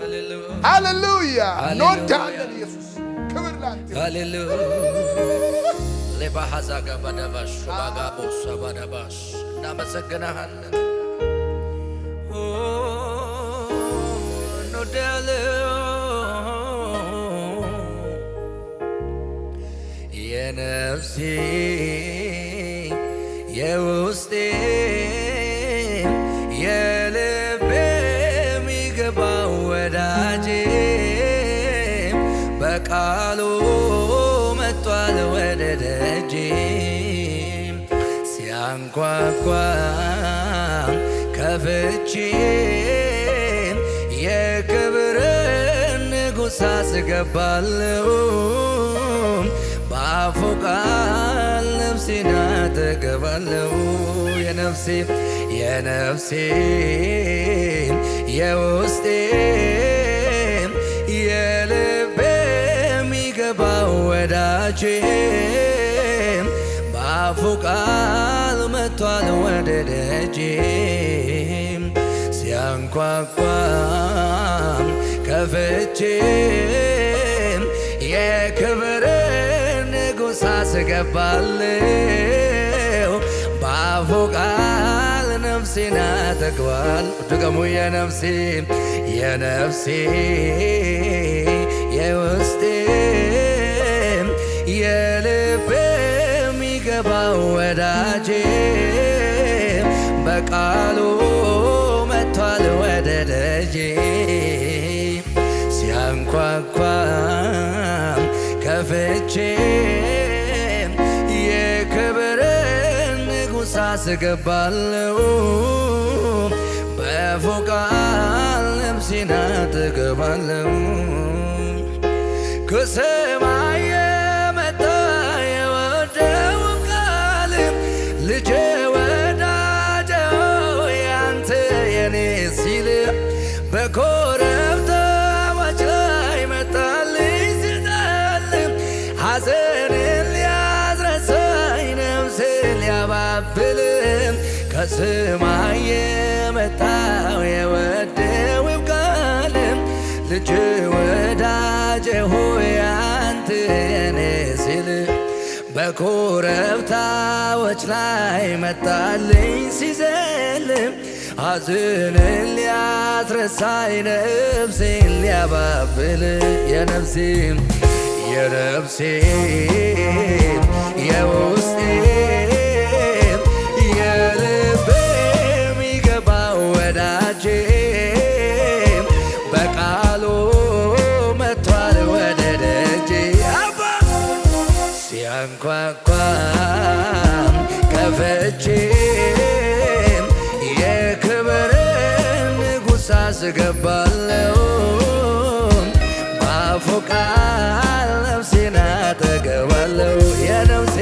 ሃሌሉያ እንወዳለን ኢየሱስ ክብር ላንተ ሃሌሉያ ለባሃዛጋ ባዳባሽ ባጋቦስ ባዳባሽ እናመሰግናለን የነፍሴ የውስጤ የልቤ የሚገባው ወዳጄ በቃሉ መጥቷል ወደ ደጄ ሲያንኳኳ ከፍቼ የክብርን ንጉሥ አስገባለሁ በአፉ ቃል ነፍሴን አጠግባለሁ የነፍሴን የውስጤን የልቤ የሚገባው ወዳጄ በአፉ ቃል መጥቷል ወደ ደጄ ሲያንኳኳ ከፍቼ የክብርን ንጉሥ አስገባለሁ በአፉ ቃል ነፍሴን አጠግባለሁ ድገሙ የነፍሴ የውስጤ የልቤ የሚገባው ወዳጄ በቃሉ መጥቷል ወደ ደጄ ሲያንኳኳ ከፍቼ የክብርን ንጉሥ አስገባለሁ በአፉ ቃል ነፍሴን አጠግባለሁ ከሰማይ የመጣ የወደው ቃል ልጄ ወዳጄ ያንተ የኔ ሲል በኮረብታዎች ላይ መጣልኝ ሲጠል ሐዘንን ሊያስረሳኝ ነፍሴን ሊያባብል ከሰማይ የመጣው የወደው ቃል ልጄ ወዳጄ ሆይ አንተ የኔ ሲል በኮረብታዎች ላይ መጣልኝ ሲዘል ሐዘንን ሊያስረሳኝ ነፍሴን ሊያባብል የነፍሴ የውስጤ የልቤ የሚገባው ወዳጄ በቃሉ መጥቷል ወደ ደጄ ሲያንኳኳ ከፍቼ የክብርን ንጉሥ አስገባለሁ በአፉ ቃል ነፍሴን አጠግባለሁ የነፍሴ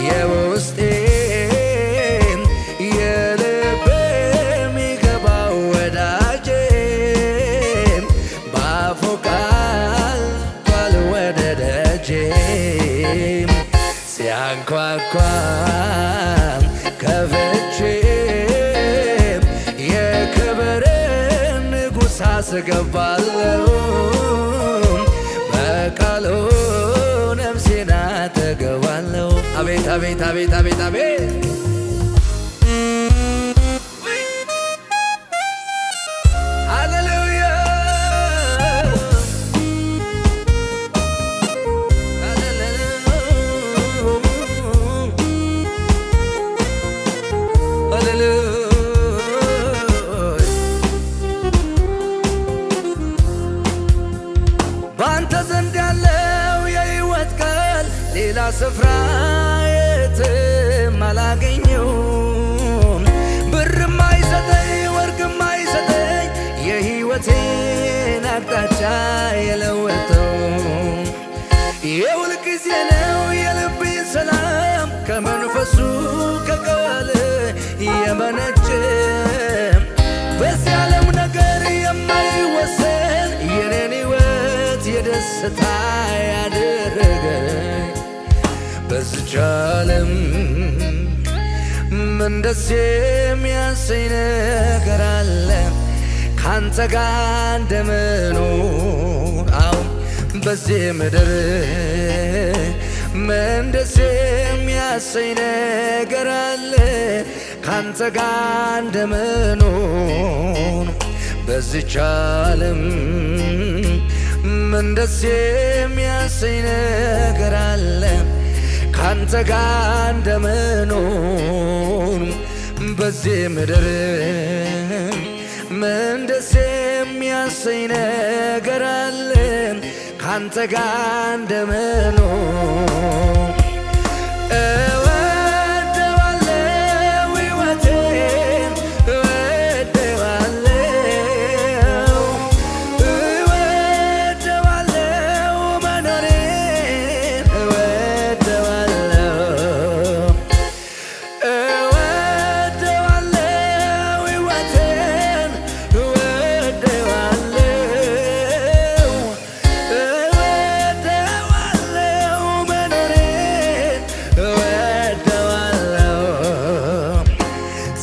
የውስጤ የልቤ የሚገባው ወዳጄ በአፉ ቃል ወደ ደጄ ሲያንኳኳ ከፍቼ የክብርን ንጉሥ አስገባለሁ በቃሉ ነፍሴን አጠግባለሁ አቤት አቤት አቤት አቤት አቤት ባንተ ዘንድ ያለው የሕይወት ቃል ሌላ ስፍራ የትም አላገኘውም ብርም አይሰጠኝ ወርቅም አይሰጠኝ የሕይወቴን አቅጣጫ የለወጠው የሁል ጊዜ ነው የልቤ ሰላም ከመንፈሱ ከቃል የመነጨ በዚህ ዓለም ነገር የማይወሰን የኔን ሕይወት የደስታ ያደረገ በዚች ዓለም ምን ደስ የሚያሰኝ ነገር አለ ካንተ ጋር እንደምኖር አሁን በዚህ ምድር ምን ደስ የሚያሰኝ ነገር አለ ካንተ ጋር እንደምኖር በዚች ዓለም ምን ደስ የሚያሰኝ ነገር አለ ካንተ ጋር እንደምኖር በዚህ ምድር ምን ደስ የሚያሰኝ ነገር አለ ካንተ ጋር እንደምኖር እወደዋለሁ ሕይወቴን እወደዋለሁ መኖሬን እወደዋለሁ ሕይወቴን እወደዋለሁ መኖሬን እወደዋለሁ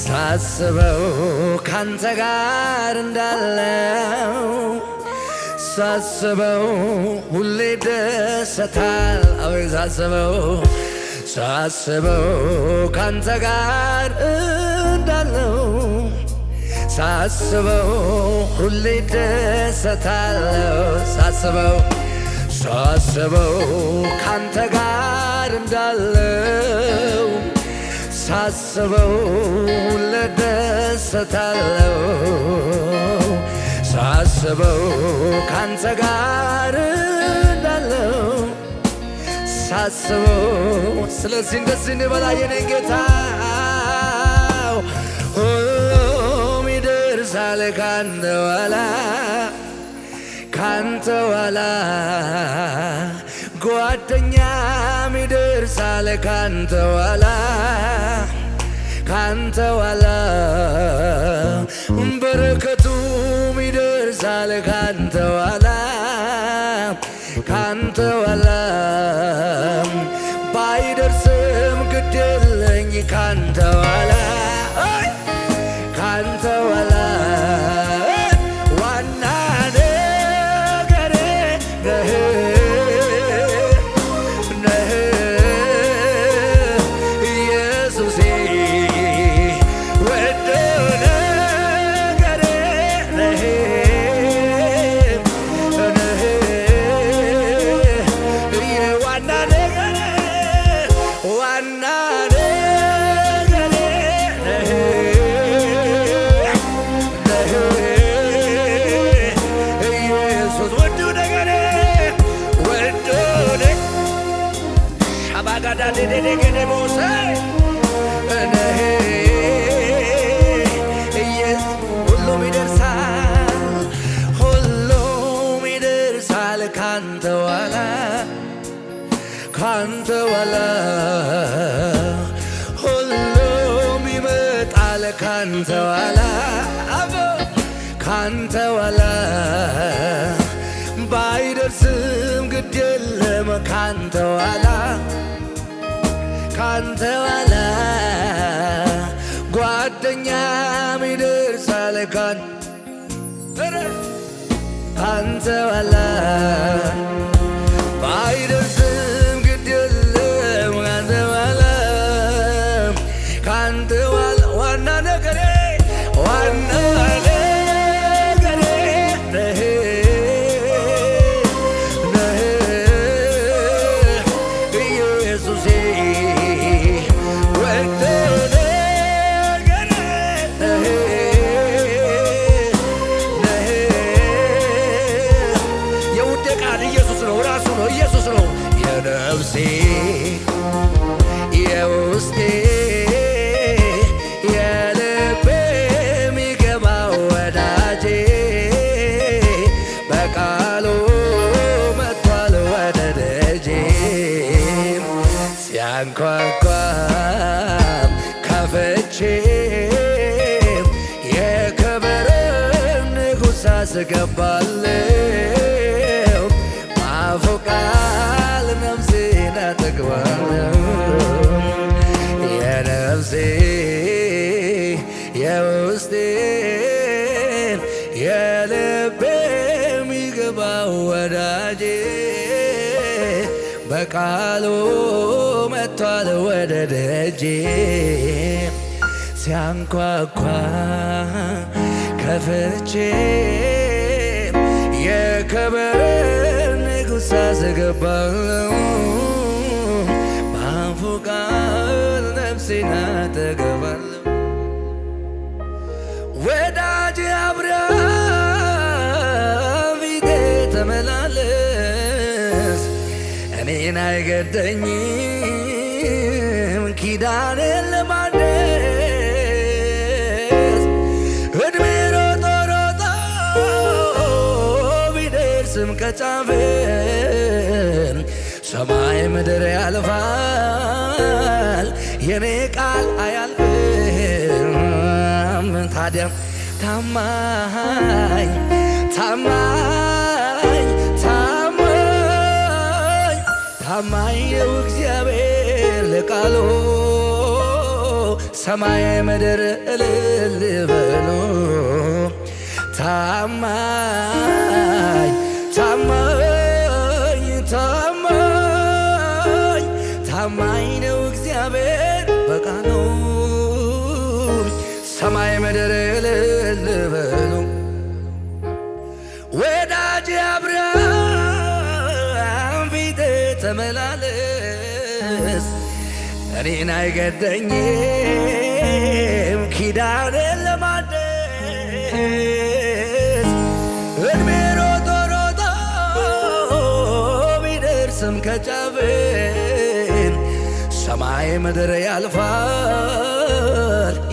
ሳስበው ካንተ ጋር እንዳለው ሳስበው ሁሌ ደሰታል አወይ ሳስበው ካንተ ጋር እንዳለው ሳስበው ሁሌ ደሰታለው ሳስበው ካንተ ጋር እንዳለው ሳስበው ሁሌ ደሰታለው ሳስበው ካንተ ጋር እንዳለው ሳስበው ስለዚህ እንደዚህ እንበላ የኔ ጌታ ሁሉም ይደርሳል ካንተ ኋላ ጓደኛም ይደርሳል ካንተ ኋላ በረከቱም ይደርሳል ካንተ ኋላ ባይደርስም ግድ የለኝ ካንተ ኋላ ዋና ነገሬ ነህ ኢየሱሴ ውድ ነገሬ ነህ ዋና ነገሬ ኢየሱስ ውድ ነገሬ ሻባጋዳ ደደገደሞሰ ሁሉም ይደርሳል ካንተ ኋላ ሁሉም ይመጣል ካንተ ኋላ ባይደርስም ግድ የለም ካንተ ኋላ ጓደኛም ይደርሳል ካንተ ኋላ ባይደርስም ግድ የለም ካንተ ኋላ ዋና ነገሬ ነህ ኢየሱሴ ውድ ነገሬ ነህ የውዴ ቃል ኢየሱስ ነው ራሱ ነው ኢየሱስ ነው የነፍሴ የውስጤ የልቤ የሚገባው ወዳጄ በቃሉ መጥቷል ወደ ደጄ ሲያንኳኳም ከፍቼ የክብርን ንጉሥ አስገባለሁ በአፉ ቃል ነፍሴን አጠግባለሁ የነፍሴ ውስጤን የልቤ የሚገባው ወዳጄ በቃሉ መጥቷል ወደ ደጄ ሲያንኳኳ ከፍቼ የክብር ንጉሥ አስገባለሁ በአፉ ቃል ነፍሴን አጠግባለሁ። ወዳጄ አብርሃም ፊቴ ተመላለስ እኔን አይገደኝም ኪዳኔን ለማደስ እድሜ ሮጦ ሮጦ ቢደርስም ከጫፍ ሰማይ ምድር ያልፋል የኔ ቃል አያልፍም። ታዲያ ታማኝ ታማኝ ታማኝ ታማኝ ነው እግዚአብሔር ለቃሉ ሰማይ ምድር እልል በሉ። ታማኝ ታማኝ ታማኝ ታማኝ ነው እግዚአብሔር በቃሉ ሰማይ ምድር እልል በሉ። ወዳጄ አብርሃም ፊቴ ተመላለስ እኔን አይገደኝም ኪዳኔን ለማደስ እድሜ ሮጦ ሮጦ ቢደርስም ከጫፍ ሰማይ ምድር ያልፋል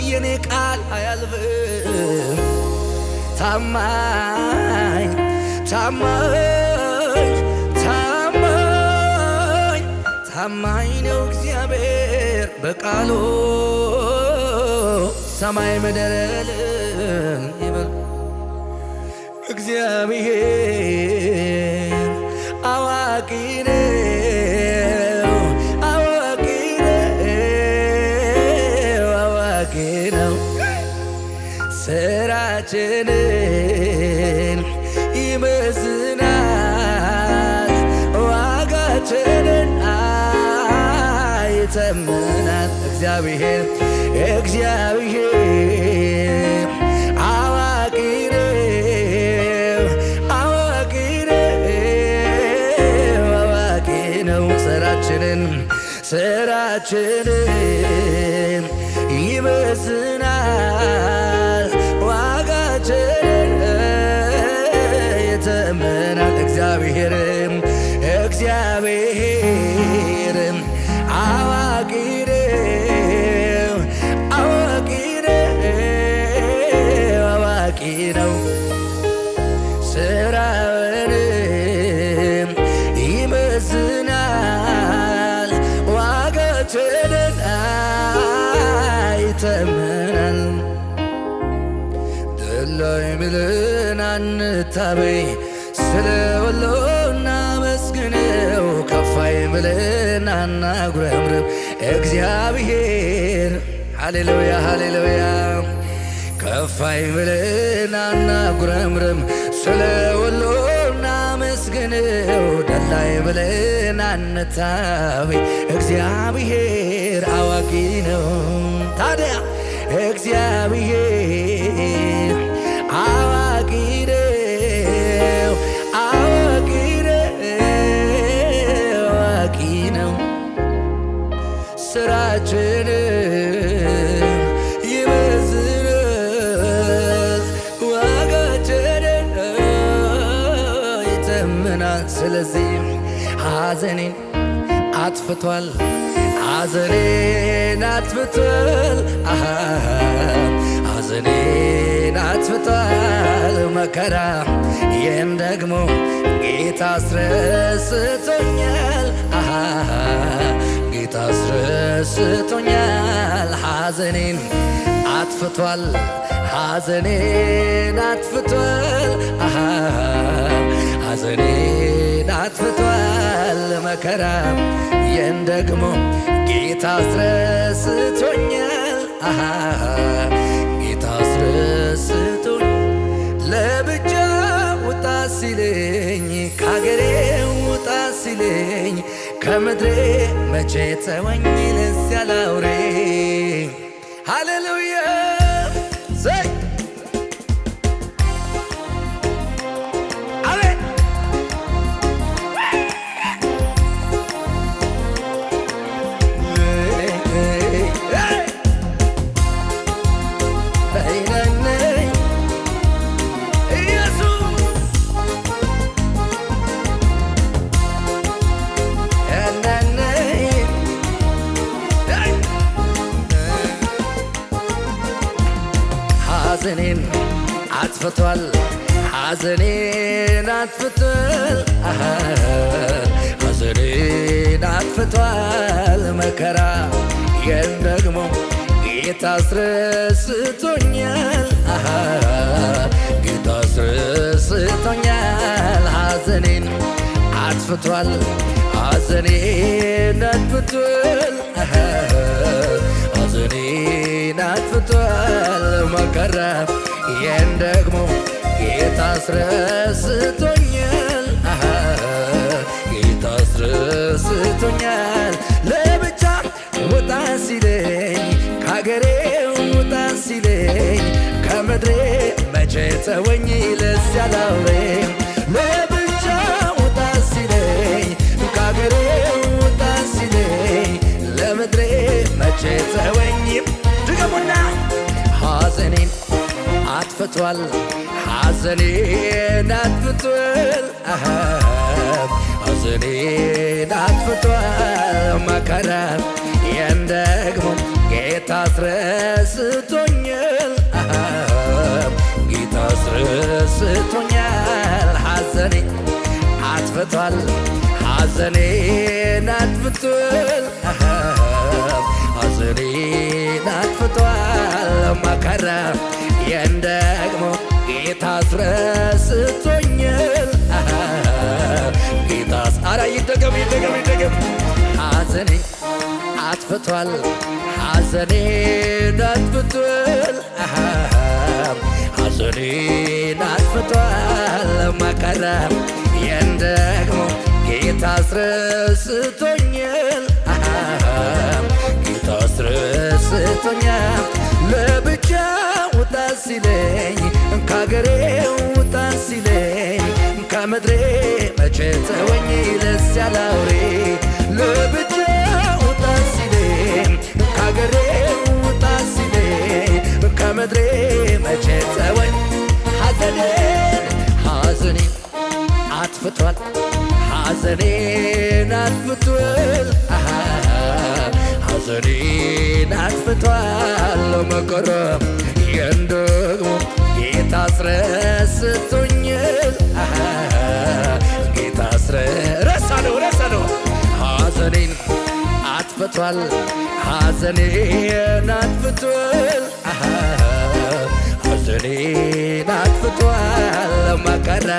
የኔ ቃል አያልፍም። ታማኝ ታማኝ ታማኝ ታማኝ ነው እግዚአብሔር በቃሉ ሰማይ ምድር ይበል። እግዚአብሔር አዋቂ ነው አዋቂ ነው አዋቂ ነው ስራችንን ይመዝናል ዋጋችንን አይተምናል። እግዚአብሔር እግዚአብሔር አዋቂ ነው አዋቂ ነው አዋቂ ነው ስራችንን ይመዝናል ዋጋችንን ይተምናል። እግዚአብሔር እግዚአብሔር አዋቂ ነው አዋቂ ነው አዋቂ ነው ስራውንም ይመዝናል ዋጋችንን አይተምናል። ደላይ ብለን አንታበይ ስለ ወሎ እናመስግነው ከፋይ ብለን አናጉረምርም እግዚአብሔር ሃሌሉያ ሃሌሉያ ከፋይ ብለን አናጉረምርም ስለ ወሎ እናመስግነው ደላይ ብለን አንታበይ እግዚአብሔር አዋቂ ነው። ታዲያ እግዚአብሔር አዋቂ ነው አዋቂ ነው አዋቂ ነው ስራችንን ይመዝናል ዋጋችንን ይተምናል። ስለዚህ ሐዘኔን አጥፍቷል ሐዘኔን አጥፍቷል ሐዘኔን አጥፍቷል መከራ ይህም ደግሞ ጌታ አስረስቶኛል ጌታ አስረስቶኛል ሐዘኔን አጥፍቷል ሐዘኔን አጥፍቷል ሐዘኔን አጥፍቷል መከራ ይህን ደግሞ ጌታ አስረስቶኛል ጌታ ከምድሬ መቼ ተወኝ ለዚያ ላውሬ ሃሌሉያ ዘይ አሜን ሐዘኔን አጥፍቷል ሐዘኔን አጥፍቷል ሐዘኔን አጥፍቷል መከራ የን ደግሞ ጌታ አስረስቶኛል ጌታ አስረስቶኛል ሐዘኔን አጥፍቷል ሐዘኔን አጥፍቷል ሐዘኔን አጥፍቷል መከራ የን ደግሞ ጌታ አስረስቶኛል ጌታ አስረስቶኛል ለብቻ ውጣ ሲለኝ ከአገሬ ውጣ ሲለኝ ከምድሬ መቼ ተወኝ ለዚያ ላውሬ ለብቻ ውጣ ሲለኝ ከአገሬ ውጣ ሲለኝ ለምድሬ መቼ ተወኝ ድገሙና ሐዘኔን አጥፍቷል ሐዘኔን አጥፍቷል ሐዘኔን አጥፍቷል መከራ የን ደግሞ ጌታ አስረስቶኛል ጌታ አስረስቶኛል ሐዘኔን አጥፍቷል ሐዘኔን አጥፍቷል ሐዘኔን አጥፍቷል መከራ የን ደግሞ ጌታ አስረስቶኛል ጌታ አራ ይደገም ሐዘኔን አጥፍቷል ሐዘኔን አጥፍቷል ሐዘኔን አጥፍቷል መከራ የን ደግሞ ጌታ አስረስቶኛል ጌታ አስረስቶኛል ለብቻ ውጣ ሲለኝ ከአገሬ ውጣ ሲለኝ ከምድሬ መቼ ተወኝ ለዚያ ላውሬ ለብቻ ውጣ ሲለኝ ከአገሬ ውጣ ሲለኝ ከምድሬ መቼ ተወኝ ሐዘኔን አጥፍቷል ሐዘኔን አጥፍቷል ሐዘኔን አጥፍቷል መከራ የን ደግሞ ጌታ አስረስቶኛል ጌታ ረሳነው ሐዘኔን አጥፍቷል ሐዘኔን አጥፍቷል ሐዘኔን አጥፍቷል መከራ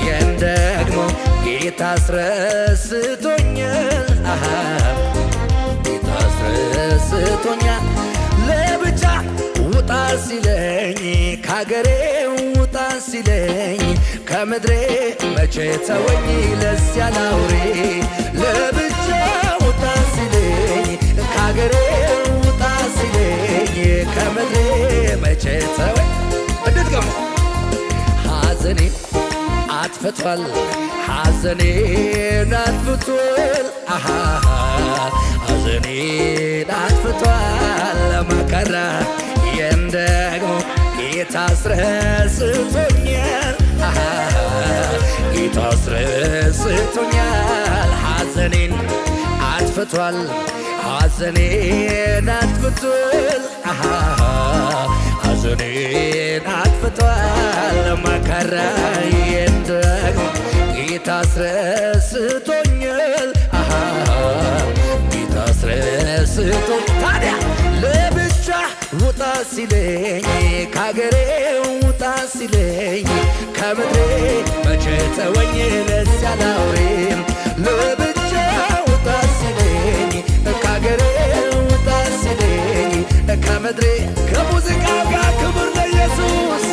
የን ደግሞ ጌታ አስረስቶኛል ጌታ አስረስቶኛል ለብቻ ውጣ ሲለኝ ከአገሬ ውጣ ሲለኝ ከምድሬ መቼ ተወኝ ለዚያ ላውሬ ለብቻ ውጣ ሲለኝ ከአገሬ ውጣ ሲለኝ ከምድሬ መቼ ተወኝ እንድትገሙ ሐዘኔን አጥፍቷል ሐዘኔን አጥፍቷል ሐዘኔን አጥፍቷል መከራ የን ደግሞ ጌታ አስረስቶኛል ጌታ አስረስቶኛል ሐዘኔን አጥፍቷል ሐዘኔን አጥፍቷል ሐዘኔን አጥፍቷል መከራ የን ደግሞ ጌታ አስረስቶኛል ጌታ አስረስቶኛል ታዲያ ለብቻ ውጣ ሲለኝ ከአገሬ ውጣ ሲለኝ ከምድሬ መቼ ተወኝ ለዚያ ላውሬ ለብቻ ውጣ ሲለኝ ከአገሬ ውጣ ሲለኝ ከምድሬ ከሙዚቃ ጋር ክብር ለኢየሱስ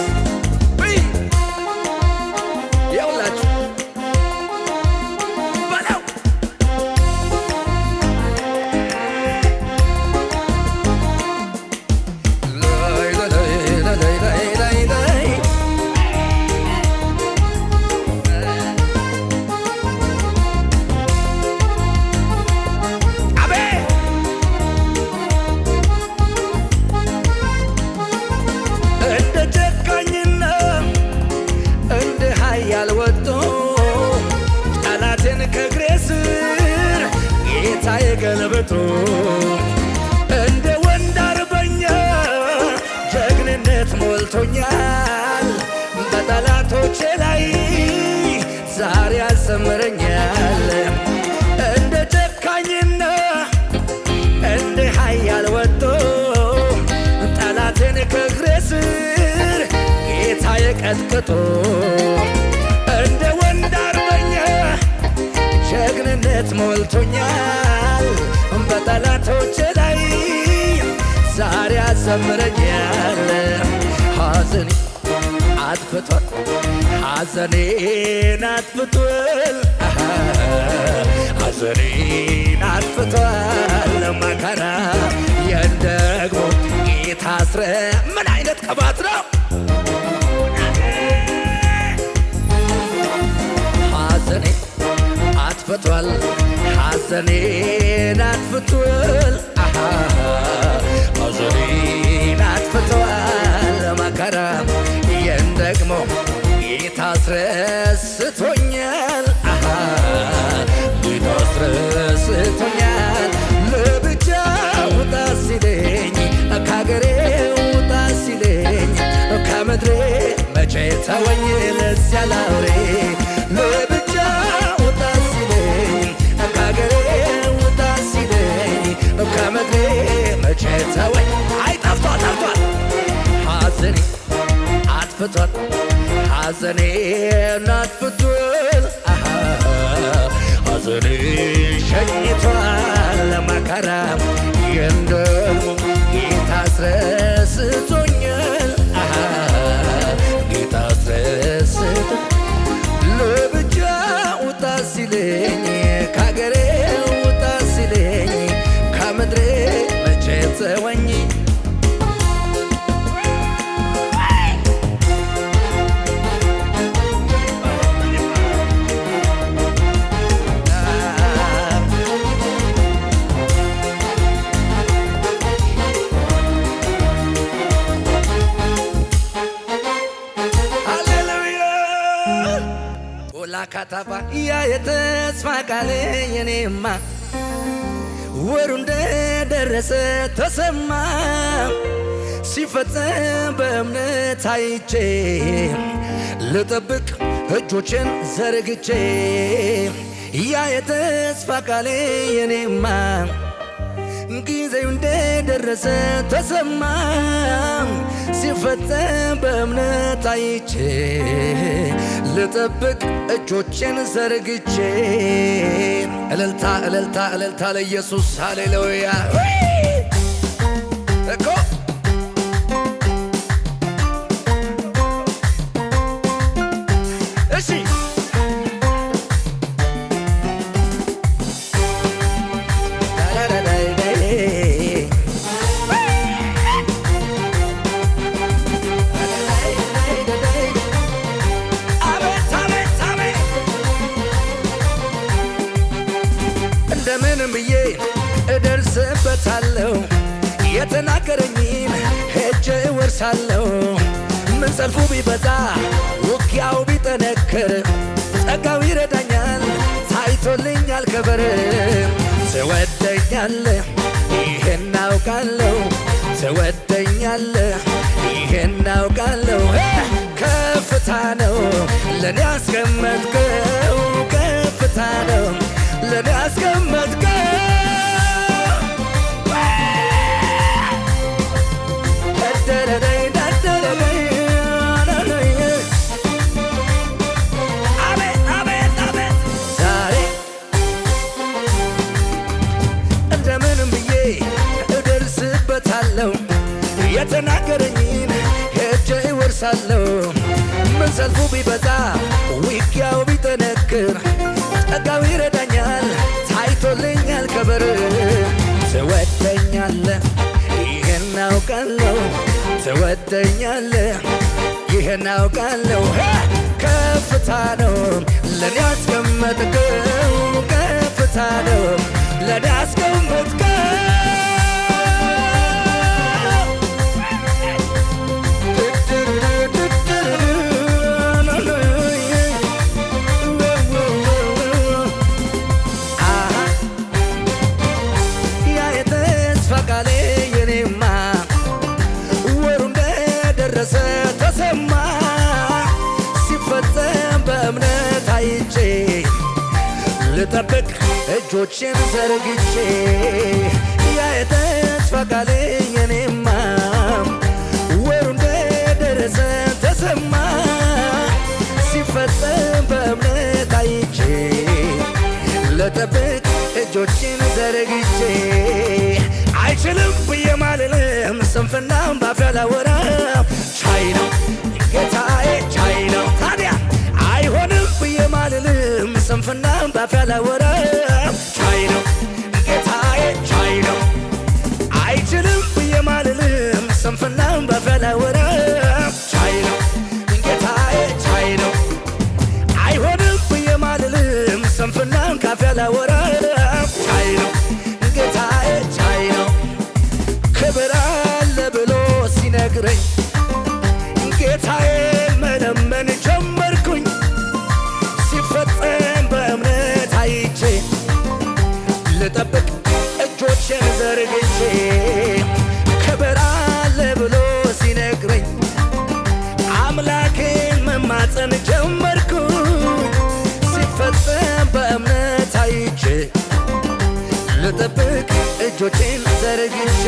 ይውላችሁ በለው ቀጥቅጦ እንደ ወንድ አርበኛ ጀግንነት ሞልቶኛል። በጠላቶቼ ላይ ዛሬ ያሰምረኛል። እንደ ጨካኝና እንደ ኃያል ወጥቶ ጠላትን ከእግሬ ስር ጌታዬ ቀጥቅጦ እንደ ወንድ አርበኛ ጀግንነት ሞልቶኛል። በጠላቶቼ ላይ ዛሬ ያሰምረኛል። ሐዘኔ አጥፍቷል፣ ሐዘኔን አጥፍቷል፣ ሐዘኔን አጥፍቷል። መከራ የንደግሞ ጌታ አስረ ምን አይነት ቅባት ነው! ሐዘኔ አጥፍቷል፣ ሐዘኔን አጥፍቷል፣ ሐዘኔን አጥፍቷል። መከራ የንደግሞ ጌታ አስረስቶኛል፣ ጌታ አስረስቶኛል። ለብቻ ውጣ ሲለኝ ከአገሬ ውጣ ሲለኝ ከምድሬ መቼ ተወኝ ለዚያ ላውሬ። ለብቻ ውጣ ሲለኝ ከአገሬ ውጣ ሲለኝ ከምድሬ መቼ ተወኝ። አይ ጠፍቷል ጠፍቷል ሐዘኔ አጥፍቷል፣ ሐዘኔን አጥፍቷል፣ ሐዘኔ ሸኝቷል። መከራ የንደግሞ ጌታ አስረስቶኛል፣ ጌታ አስረስቶኛል። ለብቻ ውጣ ሲለኝ ከአገሬ ውጣ ሲለኝ ከምድሬ መቼ ተወኝ። ካታባ ያ የተስፋ ቃል የኔማ ወሩ እንደደረሰ ተሰማ። ሲፈጸም በእምነት አይቼ ልጠብቅ እጆችን ዘርግቼ ያ የተስፋ ቃል የኔማ ጊዜው እንደደረሰ ተሰማ። ሲፈጸም በእምነት አይቼ ልጠብቅ እጆቼን ዘርግቼ። እልልታ እልልታ እልልታ ለኢየሱስ ሃሌሉያ እኮ እሺ እንደምንም ብዬ እደርስበታለሁ፣ የተናገረኝን ሄጄ እወርሳለሁ። ምን ሰልፉ ቢበዛ ውጊያው ቢጠነክር ጸጋው ይረዳኛል፣ ታይቶልኛል ክብር። ትወደኛለህ ይሄን አውቃለሁ፣ ትወደኛለህ ይሄን አውቃለሁ። ከፍታ ነው ለኔ ያስቀመጥከው፣ ከፍታ ነው ለኔ ያስቀመጥከው። አቤት አቤት አቤት ዛሬ እንደምንም ብዬ እደርስበታለሁ፣ የተናገረኝን ሄጄ እወርሳለሁ። ምን ሰልፉ ቢበዛ ውጊያው ቢጠነክር ጸጋው ይረዳኛል፣ ታይቶልኛል ክብር። ትወደኛለህ ይሄን አውቃለሁ፣ ትወደኛለህ ይሄን አውቃለሁ። ከፍታ ነው ለኔ ያስቀመጥከው፣ ከፍታ ነው ለኔ ያስቀመጥከው። ልጠብቅ እጆቼን ዘርግቼ ያ የተስፋ ቃል የኔማ ወሩ እንደደረሰ ተሰማ ሲፈጸም በእምነት አይቼ ልጠብቅ እጆቼን ዘርግቼ አይችልም ብዬ ማልልም ስንፍናም ባፌ አላወራም ቻይ ነው ጌታዬ ቻይ ነው ታዲያ አይሆንም ብዬ ማልልም ስንፍናም ባፌ አላወራም ቻይ ነው ጌታዬ ቻይ ነው አይችልም ብዬ ማልልም ስንፍናም ባፌ አላወራም ቻይ ነው ጌታዬ ቻይ ነው አይሆንም ብዬ ማልልም ስንፍናም ካፌ አላወራም ቻይ ነው ጌታዬ ቻይ ነው ክብር አለ ብሎ ሲነግረኝ ጌታዬ መለመን ጀመርኩኝ ሲፈጸም በእምነት አይቼ ልጠብቅ እጆቼን ዘርግቼ ክብር አለ ብሎ ሲነግረኝ አምላኬን መማፀን ጀመርኩኝ ሲፈጸም በእምነት አይቼ ልጠብቅ እጆቼን ዘርግቼ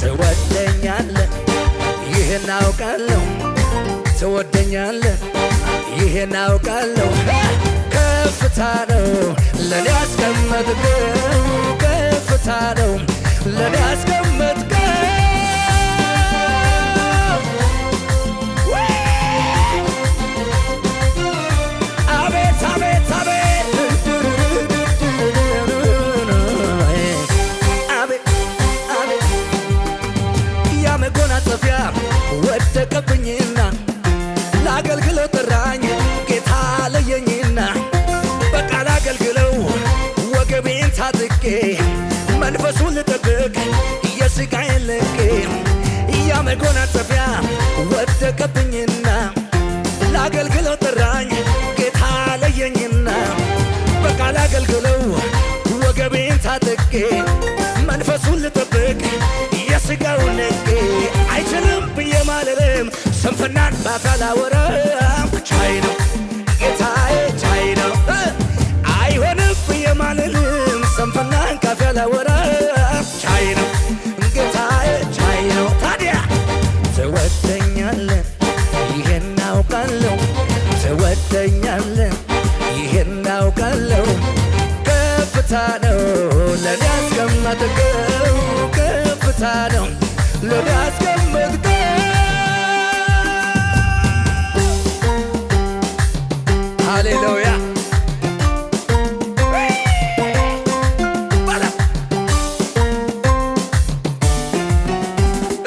ትወደኛለህ ይህን አውቃለሁ ትወደኛለህ ይህን አውቃለሁ ከፍታ ነው ለኔ ያስቀመጥከው ከፍታ ነው ለኔ ያስቀመጥከው አቤት አቤት አቤት አቤት አቤት ያ መጎናጸፊያ ወደቀብኝና ላገልግለው ጠራኝ ጌታ ለየኝና በቃ ላገልግለው ወገቤን ታጥቄ መንፈሱን ልጠብቅ የሥጋዬን ለቄ ያ መጎናጸፊያ ወደቀብኝና ላገልግለው ጠራኝ ጌታ ለየኝና በቃ ላገልግለው ወገቤን ታጥቄ መንፈሱን ልጠብቅ የሥጋውን ለቄ አይችልም ብዬ ማልልም ስንፍናን ባፌ አላወራም ቻይ ነው ጌታዬ ቻይ ነው አይሆንም ብዬ ማልልም ስንፍናን ካፌ አላወራም ቻይ ነው ጌታዬ ቻይ ነው ታዲያ ትወደኛለህ ይሄን አውቃለሁ ትወደኛለህ ይሄን አውቃለሁ ከፍታ ነው ለኔ ያስቀመጥከው ከፍታ ነው ለኔ ያስቀመጥከው ሃሌሉያ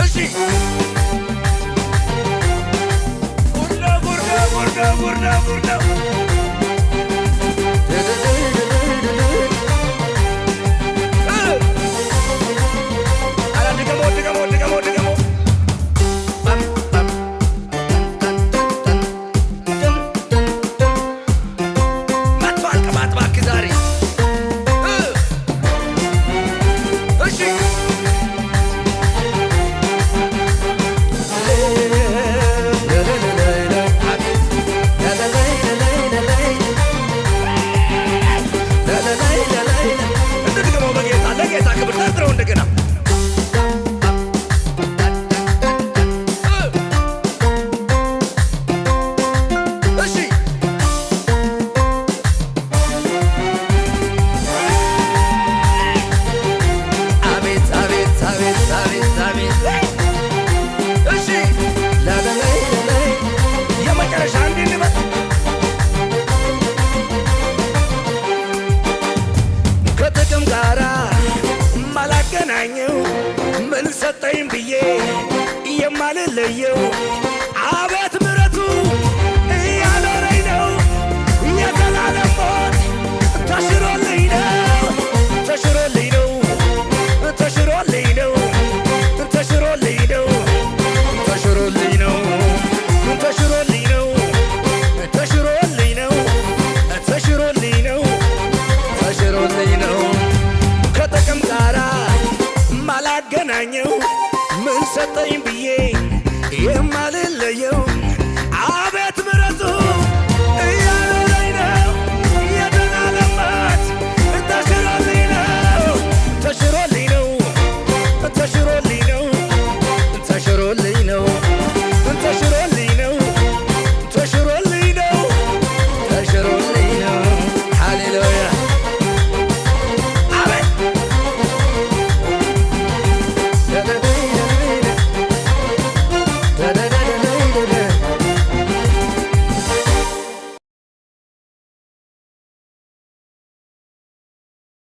እሺ ጉርዳ የማልለየው አቤት ምሕረቱ እያኖረኝ ነው የዘላለም ሞት ተሽሮልኝ ነው ተሽሮልኝ ነው ተሽሮልኝ ነው ተሽሮልኝ ነው ተሽሮልኝ ነው ተሽሮልኝ ነው ተሽሮልኝ ነው ተሽሮልኝ ነው ተሽሮልኝ ነው ከጥቅም ጋራ ማላገናኘው ምን ሰጠኝ ብዬ የማል